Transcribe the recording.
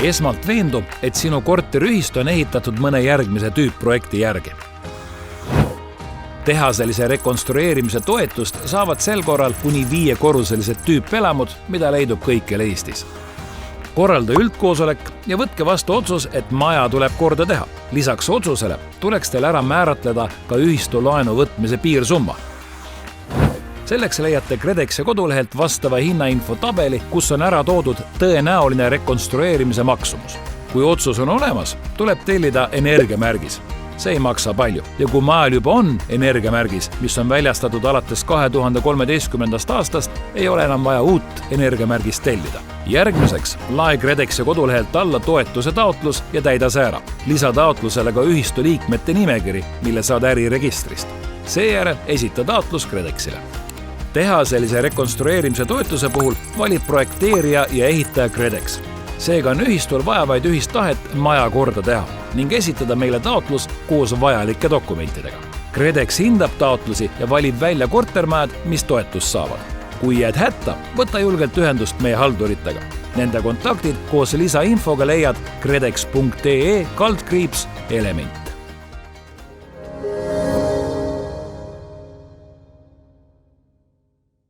Esmalt veendu, et sinu korteriühistu on ehitatud mõne järgmise tüüpprojekti järgi. Tehaselise rekonstrueerimise toetust saavad sel korral kuni 5-korruselised tüüpelamud, mida leidub kõikjal Eestis. Korralda üldkoosolek ja võtke vastu otsus, et maja tuleb korda teha. Lisaks otsusele tuleks teil ära määratleda ka ühistu laenu võtmise piirsumma. Selleks leiate KredExi kodulehelt vastava hinnainfo tabeli, kus on ära toodud tõenäoline rekonstrueerimise maksumus. Kui otsus on olemas, tuleb tellida energiamärgis. See ei maksa palju. Ja kui majal juba on energiamärgis, mis on väljastatud alates 2013. aastast, ei ole enam vaja uut energiamärgist tellida. Järgmiseks lae KredExi kodulehelt alla toetuse taotlus ja täida see ära. Lisa taotlusele ka ühistu liikmete nimekiri, mille saad äriregistrist. Seejärel esita taotlus KredExile. Tehaselise rekonstrueerimise toetuse puhul valib projekteerija ja ehitaja KredEx. Seega on ühistul vaja vaid ühist tahet maja korda teha ning esitada meile taotlus koos vajalike dokumentidega. KredEx hindab taotlusi ja valib välja kortermajad, mis toetust saavad. Kui jääd hätta, võta julgelt ühendust meie halduritega. Nende kontaktid koos lisainfoga leiad kredex.ee/element.